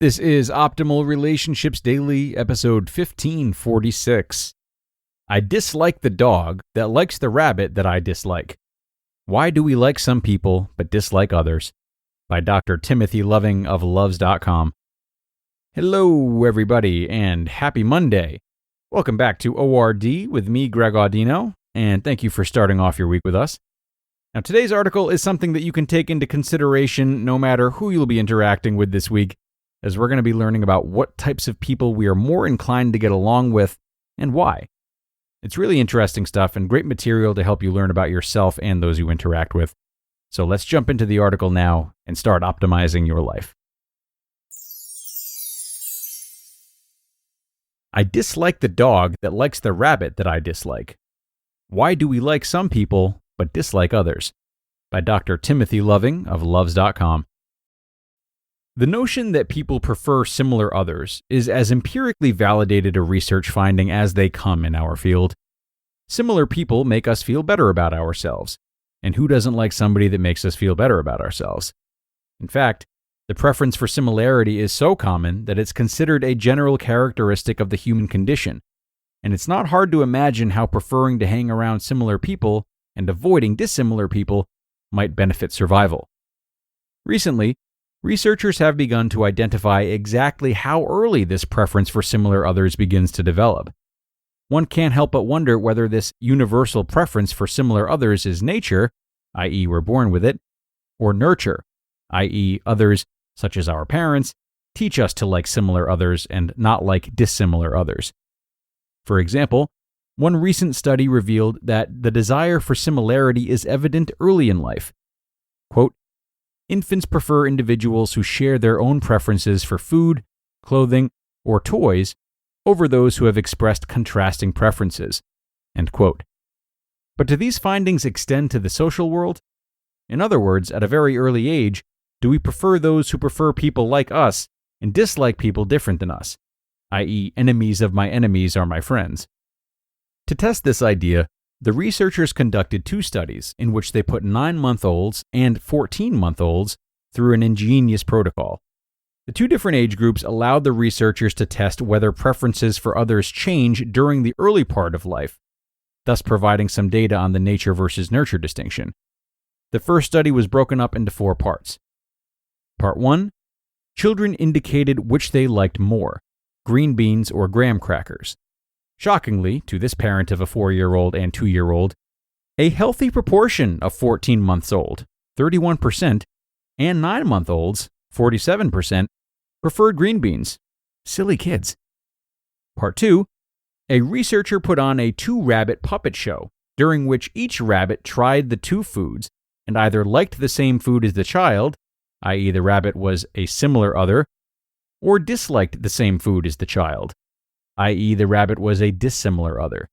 This is Optimal Relationships Daily, episode 1546. I dislike the dog that likes the rabbit that I dislike. Why do we like some people but dislike others? By Dr. Timothy Loving of Luvze.com. Hello, everybody, and happy Monday. Welcome back to ORD with me, Greg Audino, and thank you for starting off your week with us. Now, today's article is something that you can take into consideration no matter who you'll be interacting with this week, as we're going to be learning about what types of people we are more inclined to get along with and why. It's really interesting stuff and great material to help you learn about yourself and those you interact with. So let's jump into the article now and start optimizing your life. I dislike the dog that likes the rabbit that I dislike. Why do we like some people but dislike others? By Dr. Timothy Loving of Luvze.com. The notion that people prefer similar others is as empirically validated a research finding as they come in our field. Similar people make us feel better about ourselves, and who doesn't like somebody that makes us feel better about ourselves? In fact, the preference for similarity is so common that it's considered a general characteristic of the human condition, and it's not hard to imagine how preferring to hang around similar people and avoiding dissimilar people might benefit survival. Recently, researchers have begun to identify exactly how early this preference for similar others begins to develop. One can't help but wonder whether this universal preference for similar others is nature, i.e. we're born with it, or nurture, i.e. others, such as our parents, teach us to like similar others and not like dissimilar others. For example, one recent study revealed that the desire for similarity is evident early in life. Quote, infants prefer individuals who share their own preferences for food, clothing, or toys over those who have expressed contrasting preferences. End quote. But do these findings extend to the social world? In other words, at a very early age, do we prefer those who prefer people like us and dislike people different than us, i.e., enemies of my enemies are my friends? To test this idea, the researchers conducted two studies in which they put 9-month-olds and 14-month-olds through an ingenious protocol. The two different age groups allowed the researchers to test whether preferences for others change during the early part of life, thus providing some data on the nature versus nurture distinction. The first study was broken up into 4 parts. Part 1, children indicated which they liked more, green beans or graham crackers. Shockingly, to this parent of a 4-year-old and 2-year-old, a healthy proportion of 14 months old, 31%, and 9-month-olds, 47%, preferred green beans. Silly kids. Part 2, a researcher put on a 2-rabbit puppet show, during which each rabbit tried the 2 foods and either liked the same food as the child, i.e. the rabbit was a similar other, or disliked the same food as the child, i.e. the rabbit was a dissimilar other.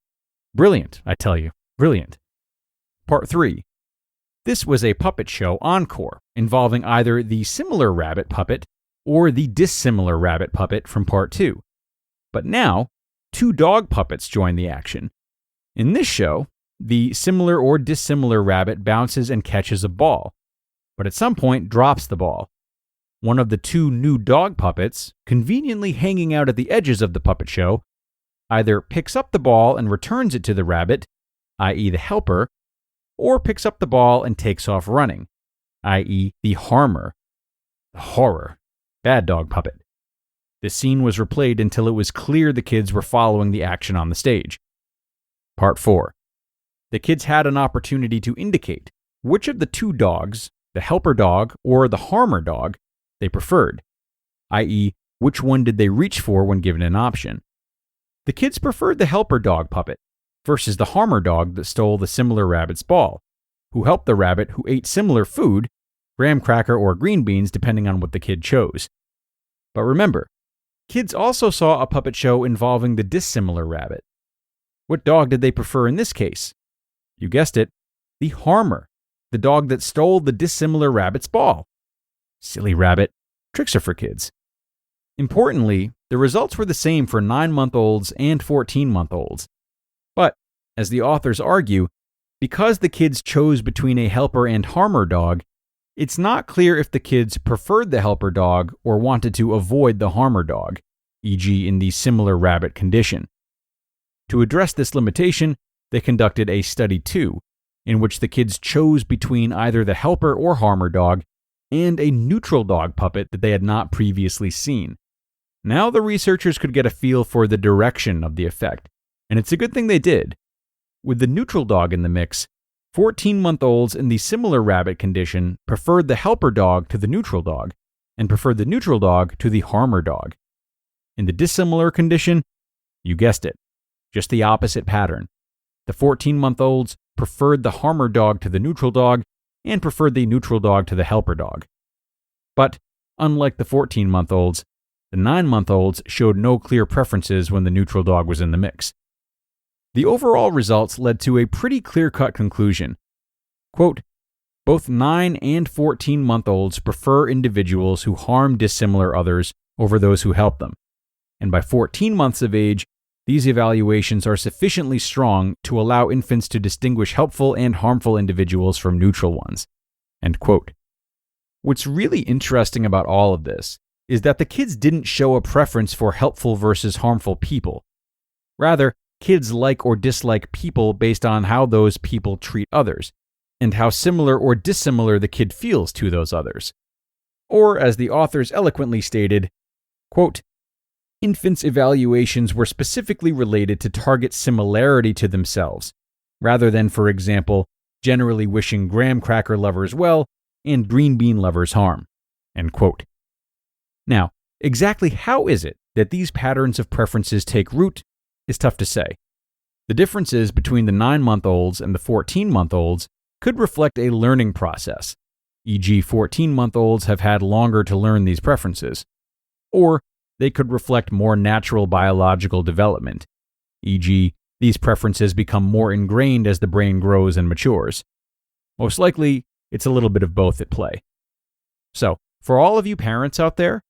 Brilliant, I tell you, brilliant. Part 3. This was a puppet show encore, involving either the similar rabbit puppet or the dissimilar rabbit puppet from Part 2. But now, 2 dog puppets join the action. In this show, the similar or dissimilar rabbit bounces and catches a ball, but at some point drops the ball. One of the 2 new dog puppets, conveniently hanging out at the edges of the puppet show, either picks up the ball and returns it to the rabbit, i.e. the helper, or picks up the ball and takes off running, i.e. the harmer. The horror. Bad dog puppet. The scene was replayed until it was clear the kids were following the action on the stage. Part 4. The kids had an opportunity to indicate which of the 2 dogs, the helper dog or the harmer dog, they preferred, i.e., which one did they reach for when given an option. The kids preferred the helper dog puppet versus the harmer dog that stole the similar rabbit's ball, who helped the rabbit who ate similar food, graham cracker or green beans depending on what the kid chose. But remember, kids also saw a puppet show involving the dissimilar rabbit. What dog did they prefer in this case? You guessed it, the harmer, the dog that stole the dissimilar rabbit's ball. Silly rabbit. Tricks are for kids. Importantly, the results were the same for 9-month-olds and 14-month-olds. But, as the authors argue, because the kids chose between a helper and harmer dog, it's not clear if the kids preferred the helper dog or wanted to avoid the harmer dog, e.g., in the similar rabbit condition. To address this limitation, they conducted a study 2, in which the kids chose between either the helper or harmer dog and a neutral dog puppet that they had not previously seen. Now the researchers could get a feel for the direction of the effect, and it's a good thing they did. With the neutral dog in the mix, 14-month-olds in the similar rabbit condition preferred the helper dog to the neutral dog, and preferred the neutral dog to the harmer dog. In the dissimilar condition, you guessed it, just the opposite pattern. The 14-month-olds preferred the harmer dog to the neutral dog, and preferred the neutral dog to the helper dog. But, unlike the 14-month-olds, the 9-month-olds showed no clear preferences when the neutral dog was in the mix. The overall results led to a pretty clear-cut conclusion. Quote, both 9 and 14-month-olds prefer individuals who harm dissimilar others over those who help them. And by 14 months of age, these evaluations are sufficiently strong to allow infants to distinguish helpful and harmful individuals from neutral ones. End quote. What's really interesting about all of this is that the kids didn't show a preference for helpful versus harmful people. Rather, kids like or dislike people based on how those people treat others, and how similar or dissimilar the kid feels to those others. Or, as the authors eloquently stated, quote, infants' evaluations were specifically related to target similarity to themselves, rather than, for example, generally wishing graham cracker lovers well and green bean lovers harm. End quote. Now, exactly how is it that these patterns of preferences take root is tough to say. The differences between the 9-month-olds and the 14-month-olds could reflect a learning process, e.g., 14-month-olds have had longer to learn these preferences, or they could reflect more natural biological development, e.g., these preferences become more ingrained as the brain grows and matures. Most likely, it's a little bit of both at play. So, for all of you parents out there,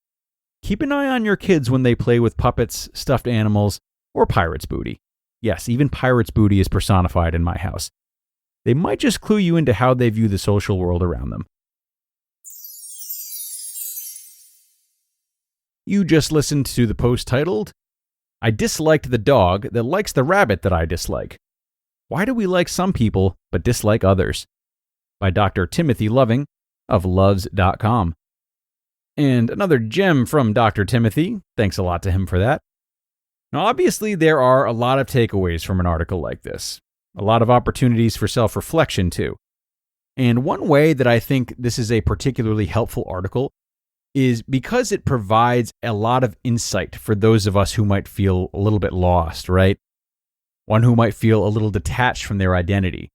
keep an eye on your kids when they play with puppets, stuffed animals, or pirate's booty. Yes, even pirate's booty is personified in my house. They might just clue you into how they view the social world around them. You just listened to the post titled, I disliked the dog that likes the rabbit that I dislike. Why do we like some people but dislike others? By Dr. Timothy Loving of Luvze.com. And another gem from Dr. Timothy. Thanks a lot to him for that. Now, obviously, there are a lot of takeaways from an article like this. A lot of opportunities for self-reflection, too. And one way that I think this is a particularly helpful article is because it provides a lot of insight for those of us who might feel a little bit lost, right? One who might feel a little detached from their identity.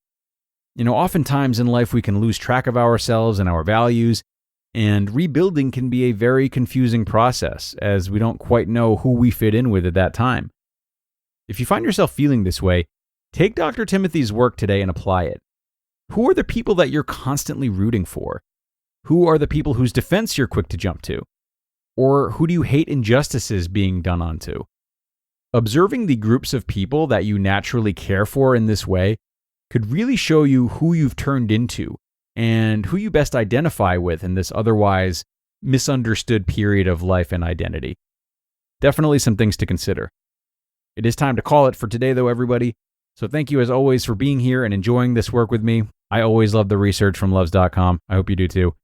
You know, oftentimes in life we can lose track of ourselves and our values, and rebuilding can be a very confusing process, as we don't quite know who we fit in with at that time. If you find yourself feeling this way, take Dr. Timothy's work today and apply it. Who are the people that you're constantly rooting for? Who are the people whose defense you're quick to jump to? Or who do you hate injustices being done onto? Observing the groups of people that you naturally care for in this way could really show you who you've turned into and who you best identify with in this otherwise misunderstood period of life and identity. Definitely some things to consider. It is time to call it for today, though, everybody. So thank you, as always, for being here and enjoying this work with me. I always love the research from Luvze.com. I hope you do too.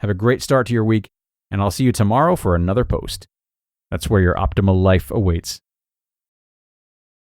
Have a great start to your week, and I'll see you tomorrow for another post. That's where your optimal life awaits.